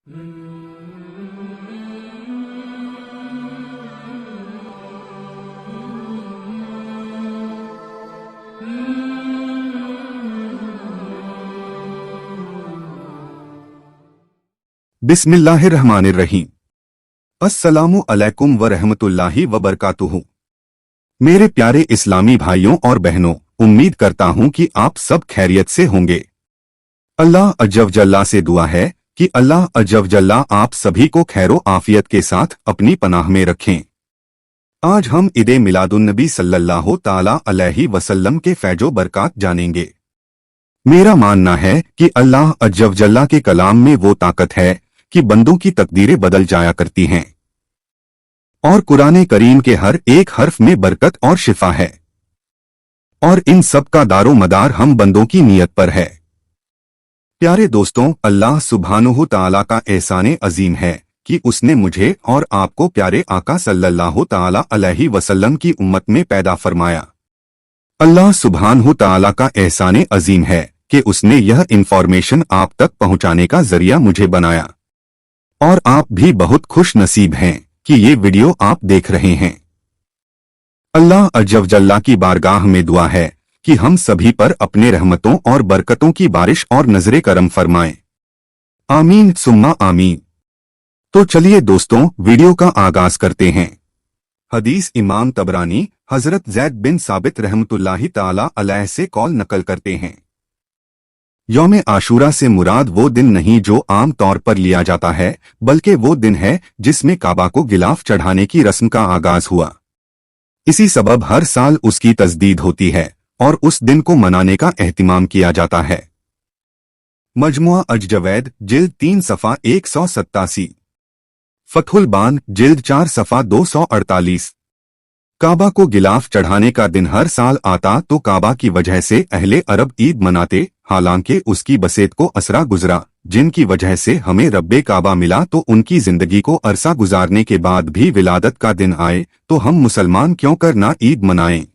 बिस्मिल्लाहिर्रहमानिर्रहीम। अस्सलामु अलैकुम व रहमतुल्लाहि व बरकातुहू। मेरे प्यारे इस्लामी भाइयों और बहनों, उम्मीद करता हूं कि आप सब खैरियत से होंगे। अल्लाह अज़्ज़वजल्ला से दुआ है कि अल्लाह अज़्ज़वजल्ला आप सभी को खैरो आफियत के साथ अपनी पनाह में रखें। आज हम ईद मिलादुन्नबी सल्लल्लाहु ताला अलैहि वसल्लम के फैजो बरकात जानेंगे। मेरा मानना है कि अल्लाह अज़्ज़वजल्ला के कलाम में वो ताकत है कि बंदों की तकदीरें बदल जाया करती हैं, और कुरान करीम के हर एक हर्फ में बरकत और शिफा है, और इन सब का दारो मदार हम बंदों की नीयत पर है। प्यारे दोस्तों, अल्लाह सुब्हानहु ताला का एहसाने अजीम है कि उसने मुझे और आपको प्यारे आका सल्लल्लाहु ताला अलैहि वसल्लम की उम्मत में पैदा फरमाया। अल्लाह सुब्हानहु ताला का एहसाने अजीम है कि उसने यह इंफॉर्मेशन आप तक पहुंचाने का जरिया मुझे बनाया, और आप भी बहुत खुश नसीब हैं कि ये वीडियो आप देख रहे हैं। अल्लाह अज़्ज़वजल्ला की बारगाह में दुआ है कि हम सभी पर अपने रहमतों और बरकतों की बारिश और नजरे करम फरमाएं। आमीन सुम्मा आमीन। तो चलिए दोस्तों, वीडियो का आगाज करते हैं। हदीस इमाम तबरानी हजरत ज़ैद बिन साबित रहमतुल्लाहि ताला अलैह से कौल नकल करते हैं। यौम आशूरा से मुराद वो दिन नहीं जो आम तौर पर लिया जाता है, बल्कि वो दिन है जिसमें काबा को गिलाफ चढ़ाने की रस्म का आगाज हुआ। इसी सबब हर साल उसकी तजदीद होती है और उस दिन को मनाने का एहतिमाम किया जाता है। मजमुआ अज-जवैद जिल्द 3 सफ़ा 187, फतहुल बान जिल्द 4 सफ़ा 248। काबा को गिलाफ चढ़ाने का दिन हर साल आता तो काबा की वजह से अहले अरब ईद मनाते, हालांकि उसकी बसेत को असरा गुजरा, जिनकी वजह से हमें रब्बे काबा मिला, तो उनकी जिंदगी को अरसा गुजारने के बाद भी विलादत का दिन आए तो हम मुसलमान क्यों कर ना ईद मनाएं।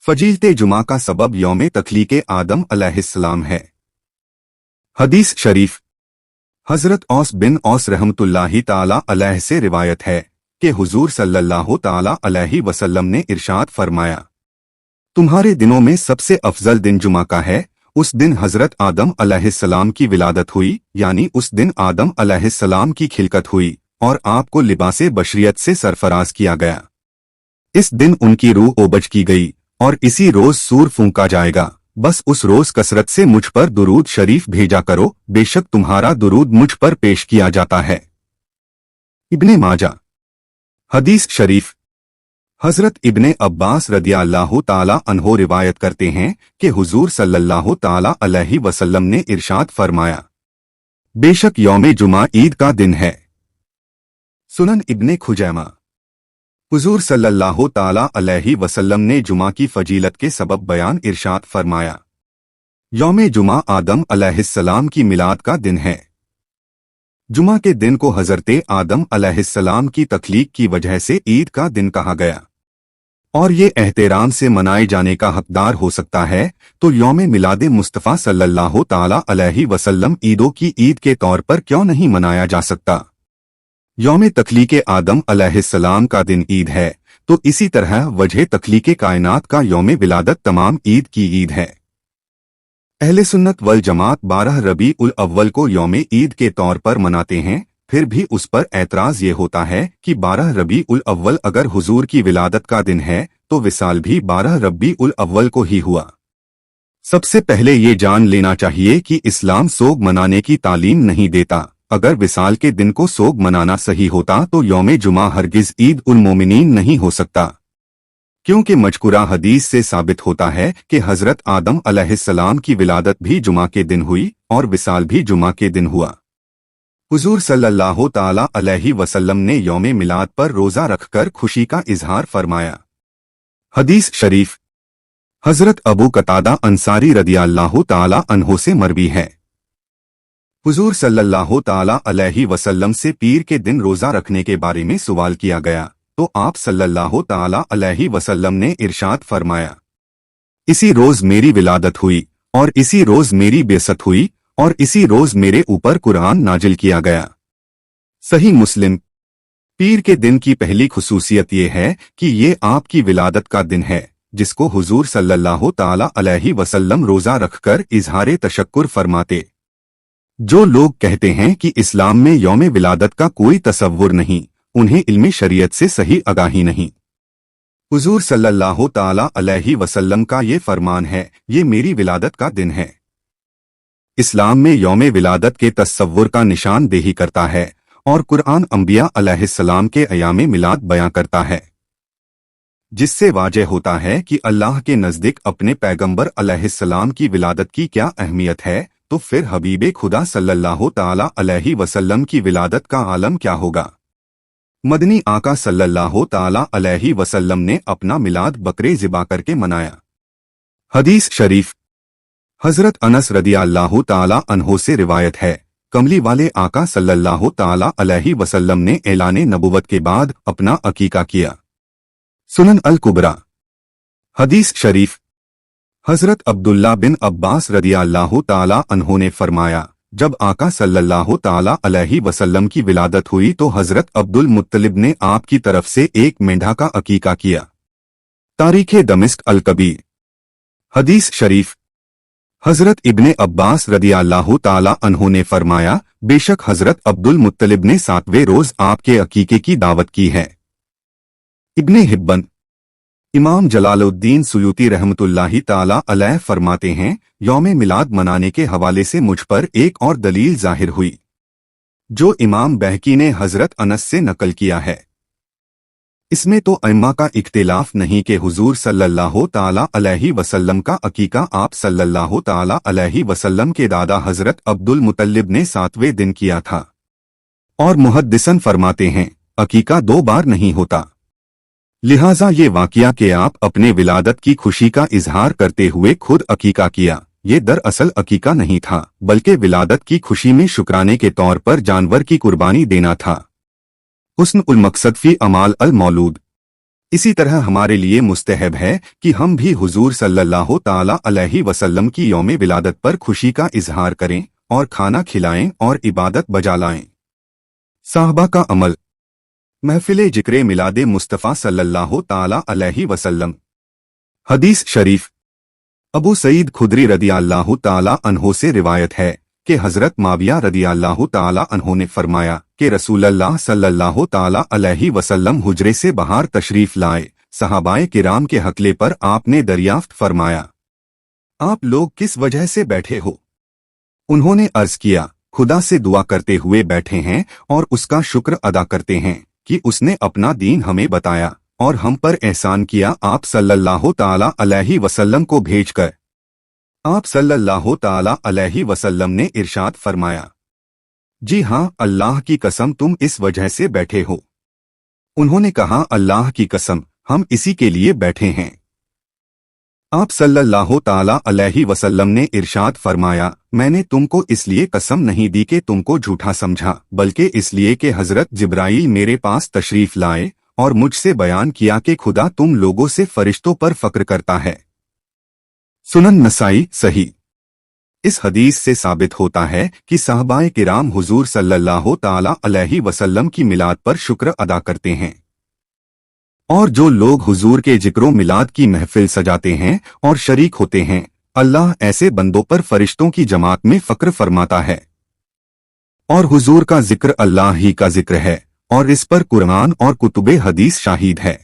फजीलते जुमा का सबब यौम तखलीके आदम अलैहिस्सलाम है। हदीस शरीफ हजरत औस बिन औस रहमतुल्लाहि ताला अलैह से रिवायत है कि हुजूर सल्लल्लाहु ताला अलैहि वसल्लम ने इरशाद फरमाया, तुम्हारे दिनों में सबसे अफजल दिन जुमा का है। उस दिन हजरत आदम अलैहिस्सलाम की विलादत हुई, यानी उस दिन आदम अलैहिस्सलाम की खिलकत हुई और आपको लिबासे बशरियत से सरफराज किया गया। इस दिन उनकी रूह ओबज की गई और इसी रोज सूर फूंका जाएगा। बस उस रोज कसरत से मुझ पर दुरूद शरीफ भेजा करो, बेशक तुम्हारा दुरूद मुझ पर पेश किया जाता है। इब्ने माजा। हदीस शरीफ हजरत इब्ने अब्बास रदियल्लाहु ताला अन्हो रिवायत करते हैं कि हुजूर सल्लल्लाहु ताला अलैहि वसल्लम ने इरशाद फरमाया, बेशक यौम जुमा ईद का दिन है। सुनन इब्ने खुजैमा। हुजूर सल्लल्लाहु ताला अलैहि वसल्लम ने जुमा की फजीलत के सबब बयान इरशाद फरमाया, यौम जुमा आदम अलैहिस्सलाम की मिलाद का दिन है। जुमा के दिन को हजरते आदम अलैहिस्सलाम की तख्लीक की वजह से ईद का दिन कहा गया, और ये एहतराम से मनाए जाने का हकदार हो सकता है तो यौम मिलाद मुस्तफ़ा सल्लल्लाहु ताला अलैहि वसल्लम ईदों की ईद के तौर पर क्यों नहीं मनाया जा सकता। यौम तख्लीके आदम अलैहिस्सलाम का दिन ईद है, तो इसी तरह वजह तख्लीके कायनात का यौम विलादत तमाम ईद की ईद है। अहले सुन्नत वल जमात 12 रबी उल अव्वल को यौम ईद के तौर पर मनाते हैं, फिर भी उस पर एतराज ये होता है कि 12 रबी उल अव्वल अगर हुजूर की विलादत का दिन है तो विसाल भी 12 रबी उल अव्वल को ही हुआ। सबसे पहले ये जान लेना चाहिए कि इस्लाम सोग मनाने की तालीम नहीं देता। अगर विसाल के दिन को सोग मनाना सही होता तो यौम जुमा हरगिज ईद उल मोमिनीन नहीं हो सकता, क्योंकि मजकुरा हदीस से साबित होता है कि हजरत आदम अलैहिस्सलाम की विलादत भी जुमा के दिन हुई और विसाल भी जुमा के दिन हुआ। हुजूर सल्लल्लाहु ताला अलैहि वसल्लम ने यौम मिलाद पर रोजा रखकर खुशी का इजहार फरमाया। हदीस शरीफ हजरत अबू कतादा अंसारी रदियल्लाहु ताला अन्हो से मरवी है, हुजूर सल्लल्लाहु ताला अलैहि वसल्लम से पीर के दिन रोजा रखने के बारे में सवाल किया गया तो आप सल्लल्लाहु ताला अलैहि वसल्लम ने इरशाद फरमाया, इसी रोज मेरी विलादत हुई और इसी रोज मेरी बेसत हुई और इसी रोज मेरे ऊपर कुरान नाजिल किया गया। सही मुस्लिम। पीर के दिन की पहली खुसूसियत ये है कि ये आपकी विलादत का दिन है, जिसको हुजूर सल्लल्लाहु ताला अलैहि वसल्लम रोजा रखकर इजहारे तशक्कुर फरमाते। जो लोग कहते हैं कि इस्लाम में यौम विलादत का कोई तसव्वुर नहीं, उन्हें इल्म शरीयत से सही आगाही नहीं। हुजूर सल्लल्लाहु ताला अलैहि वसल्लम का ये फरमान है, ये मेरी विलादत का दिन है। इस्लाम में यौम विलादत के तसव्वुर का निशानदेही करता है और कुरान अंबिया अलैहिस्सलाम के अयाम मिलाद बयां करता है, जिससे वाज़ेह होता है कि अल्लाह के नज़दीक अपने पैगंबर अलैहिस्सलाम की विलादत की क्या अहमियत है, तो फिर हबीबे खुदा सल्लल्लाहु ताला अलैहि वसल्लम की विलादत का आलम क्या होगा। मदनी आका सल्लल्लाहु ताला अलैहि वसल्लम ने अपना मिलाद बकरे ज़िबा करके मनाया। हदीस शरीफ। हजरत अनस रदियल्लाहु ताला अन्हो से रिवायत है, कमली वाले आका सल्लल्लाहु ताला अलैहि वसल्लम ने ऐलाने नबुवत के बाद अपना अकीका किया। सुनन अल कुबरा। हदीस शरीफ। हजरत अब्दुल्ला बिन अब्बास रदियल्लाहु ताला अन्हो ने फरमाया, जब आका सल्लल्लाहु ताला अलैहि वसल्लम की विलादत हुई तो हजरत अब्दुल मुत्तलिब ने आपकी तरफ से एक मेंढा का अकीका किया। तारीखे दमिश्क अल कबीर। हदीस शरीफ। हजरत इब्ने अब्बास रदियल्लाहु ताला अन्हो ने फरमाया, बेशक हजरत अब्दुल मुत्तलिब ने 7वें रोज आपके अकीके की दावत की है। इब्ने हिब्बन। इमाम जलालुद्दीन सुयूती रहमतुल्लाहि ताला अलैह फरमाते हैं, यौम मिलाद मनाने के हवाले से मुझ पर एक और दलील जाहिर हुई, जो इमाम बहकी ने हजरत अनस से नकल किया है। इसमें तो अइम्मा का इख्तिलाफ नहीं कि हुजूर सल्लल्लाहु ताला अलैहि वसल्लम का अकीका आप सल्लल्लाहु ताला अलैहि वसल्लम के दादा हजरत अब्दुल मुत्तलिब ने 7वें दिन किया था। और मुहद्दिसन फरमाते हैं, अकीका 2 बार नहीं होता। लिहाजा ये वाक़या कि आप अपने विलादत की खुशी का इजहार करते हुए खुद अकीका किया, ये दरअसल अकीका नहीं था, बल्कि विलादत की खुशी में शुक्राने के तौर पर जानवर की कुर्बानी देना था। हुस्न उल मकसद फी अमाल अल मौलूद। इसी तरह हमारे लिए मुस्तहब है कि हम भी हुजूर सल्लल्लाहु ताला अलैहि वसल्लम की यौम विलादत पर खुशी का इजहार करें और खाना खिलाएं और इबादत बजा लाएं। साहबा का अमल। महफिले जिक्रे मिलादे मुस्तफ़ा सल्लल्लाहु ताला अलैहि वसल्लम। हदीस शरीफ। अबू सईद खुदरी रदियल्लाहु ताला अन्हो से रिवायत है कि हजरत माविया रदियल्लाहु ताला अन्हो ने फरमाया कि रसूलल्लाह सल्लल्लाहु ताला अलैहि वसल्लम हुजरे से बाहर तशरीफ लाए। सहाबाए किराम के हकले पर आपने दरियाफ्त फरमाया, आप लोग किस वजह से बैठे हो? उन्होंने अर्ज किया, खुदा से दुआ करते हुए बैठे हैं और उसका शुक्र अदा करते हैं कि उसने अपना दीन हमें बताया और हम पर एहसान किया आप सल्लल्लाहु ताला अलैहि वसल्लम को भेजकर। आप सल्लल्लाहु ताला अलैहि वसल्लम ने इरशाद फरमाया, जी हाँ, अल्लाह की कसम तुम इस वजह से बैठे हो। उन्होंने कहा, अल्लाह की कसम, हम इसी के लिए बैठे हैं। आप सल्लल्लाहु ताला अलैहि वसल्लम ने इरशाद फरमाया, मैंने तुमको इसलिए कसम नहीं दी कि तुमको झूठा समझा, बल्कि इसलिए कि हजरत जिब्राईल मेरे पास तशरीफ लाए और मुझसे बयान किया कि खुदा तुम लोगों से फरिश्तों पर फक्र करता है। सुनन नसाई सही। इस हदीस से साबित होता है कि साहबाए किराम हुजूर सल्लल्लाहु ताला अलैहि वसल्लम की मिलाद पर शुक्र अदा करते हैं। और जो लोग हुजूर के जिक्रो मिलाद की महफिल सजाते हैं और शरीक होते हैं, अल्लाह ऐसे बंदों पर फरिश्तों की जमात में फक्र फरमाता है। और हुजूर का जिक्र अल्लाह ही का जिक्र है और इस पर कुरान और कुतुबे हदीस शाहिद है।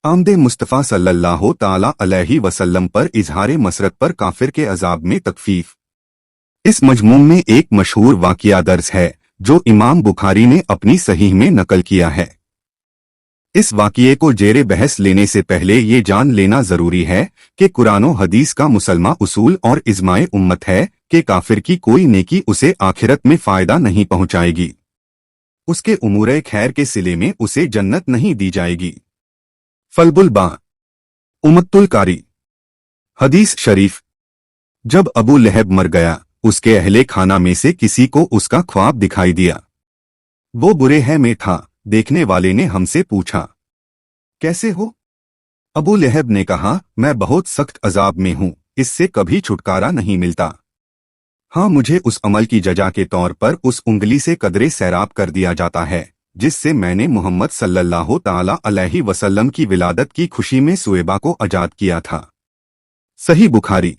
आमदे मुस्तफ़ा सल्लल्लाहु ताला अलैहि वसल्लम पर इजहारे मसरत पर काफिर के अजाब में तकफीफ। इस मजमून में एक मशहूर वाक़िया दर्ज है जो इमाम बुखारी ने अपनी सहीह में नकल किया है। इस वाक़िए को जेरे बहस लेने से पहले ये जान लेना जरूरी है कि कुरानो हदीस का मुसलमा उसूल और इजमाए उम्मत है कि काफिर की कोई नेकी उसे आखिरत में फायदा नहीं पहुंचाएगी, उसके उमूरे खैर के सिले में उसे जन्नत नहीं दी जाएगी। फलबुल बा उमत्तुल कारी। हदीस शरीफ। जब अबू लहब मर गया, उसके अहले खाना में से किसी को उसका ख्वाब दिखाई दिया। वो बुरे है में था। देखने वाले ने हमसे पूछा, कैसे हो? अबू लहब ने कहा, मैं बहुत सख्त अजाब में हूं, इससे कभी छुटकारा नहीं मिलता। हाँ, मुझे उस अमल की जजा के तौर पर उस उंगली से कदरे सैराब कर दिया जाता है जिससे मैंने मोहम्मद सल्लल्लाहु ताला अलैहि वसल्लम की विलादत की खुशी में सुएबा को आजाद किया था। सही बुखारी।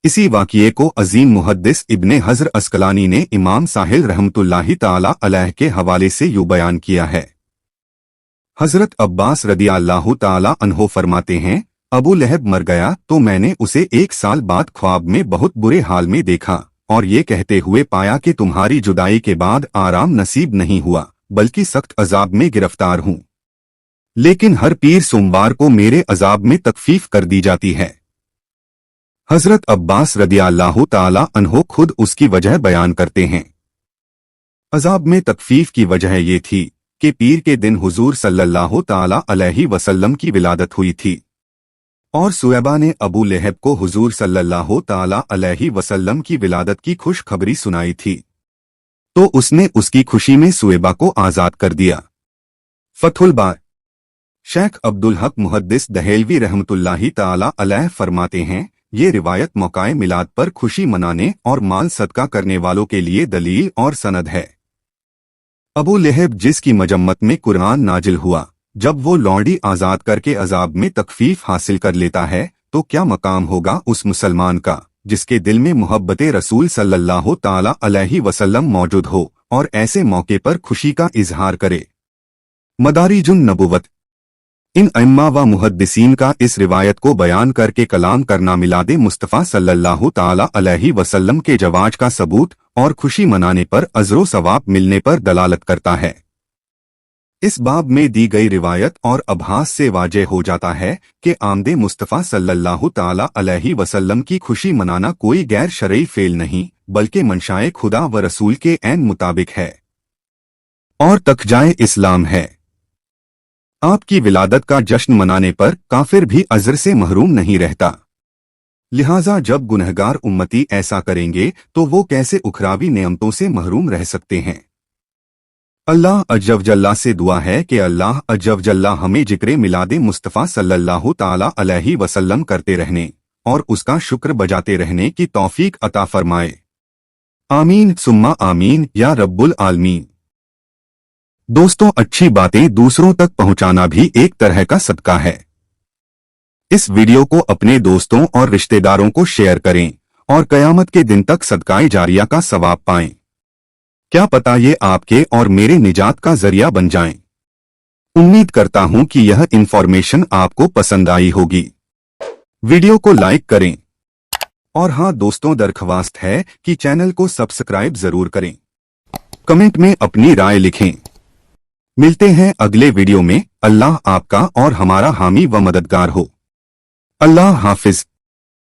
इसी वाक़िए को अजीम मुहद्दिस इब्ने हज़र अस्कलानी ने इमाम साहिल रहमतुल्लाहि ताला अलैह के हवाले से यूं बयान किया है। हज़रत अब्बास रदियल्लाहु ताला अन्हो फरमाते हैं, अबू लहब मर गया तो मैंने उसे 1 साल बाद ख्वाब में बहुत बुरे हाल में देखा और ये कहते हुए पाया कि तुम्हारी जुदाई के बाद आराम नसीब नहीं हुआ बल्कि सख्त अजाब में गिरफ्तार हूँ। लेकिन हर पीर सोमवार को मेरे अजाब में तकफीफ कर दी जाती है। हजरत अब्बास रदियल्लाहु ताला अन्हो खुद उसकी वजह बयान करते हैं। अजाब में तकफीफ की वजह ये थी कि पीर के दिन हुजूर सल्लल्लाहु ताला अलैहि वसल्लम की विलादत हुई थी और सुएबा ने अबू लहब को हुजूर सल्लल्लाहु ताला अलैहि वसल्लम की विलादत की खुशखबरी सुनाई थी, तो उसने उसकी खुशी में सुएबा को आजाद कर दिया। फतहुल बार। शेख अब्दुल हक मुहद्दिस दहेलवी रहमतुल्लाहि ताला अलैह फरमाते हैं, ये रिवायत मौकाए मिलाद पर खुशी मनाने और माल सदका करने वालों के लिए दलील और सनद है। अबू लहब जिसकी मजम्मत में कुरान नाजिल हुआ, जब वो लौंडी आजाद करके अजाब में तकफीफ हासिल कर लेता है तो क्या मकाम होगा उस मुसलमान का जिसके दिल में मोहब्बत रसूल सल्लल्लाहु ताला अलैहि वसल्लम मौजूद हो और ऐसे मौके पर खुशी का इजहार करे। मदारिजुन नबुवत। इन अइम्मा व मुहद्दिसीन का इस रिवायत को बयान करके कलाम करना मिलादे मुस्तफ़ा सल्लल्लाहु ताला अलैहि वसल्लम के जवाज का सबूत और खुशी मनाने पर अजरो सवाब मिलने पर दलालत करता है। इस बाब में दी गई रिवायत और अभास से वाज़ेह हो जाता है कि आमदे मुस्तफ़ा सल्लल्लाहु ताला अलैहि वसल्लम की खुशी मनाना कोई गैर शरई फेल नहीं बल्कि मंशाए खुदा व रसूल के ऐन मुताबिक है और तकजाए इस्लाम है। आपकी विलादत का जश्न मनाने पर काफिर भी अज़र से महरूम नहीं रहता। लिहाजा जब गुनहगार उम्मती ऐसा करेंगे तो वो कैसे उखरावी नेमतों से महरूम रह सकते हैं। अल्लाह अज़्ज़वजल्ला से दुआ है कि अल्लाह अज़्ज़वजल्ला हमें जिक्रे मिलादे मुस्तफ़ा सल्लल्लाहु ताला अलैहि वसल्लम करते रहने और उसका शुक्र बजाते रहने की तौफीक अता फरमाए। आमीन सुम्मा आमीन या रब्बुल आलमीन। दोस्तों, अच्छी बातें दूसरों तक पहुंचाना भी एक तरह का सदका है। इस वीडियो को अपने दोस्तों और रिश्तेदारों को शेयर करें और कयामत के दिन तक सदकाए जारिया का सवाब पाएं। क्या पता ये आपके और मेरे निजात का जरिया बन जाएं। उम्मीद करता हूं कि यह इंफॉर्मेशन आपको पसंद आई होगी। वीडियो को लाइक करें और हाँ दोस्तों, दरख्वास्त है कि चैनल को सब्सक्राइब जरूर करें। कमेंट में अपनी राय लिखें। मिलते हैं अगले वीडियो में। अल्लाह आपका और हमारा हामी व मददगार हो। अल्लाह हाफिज।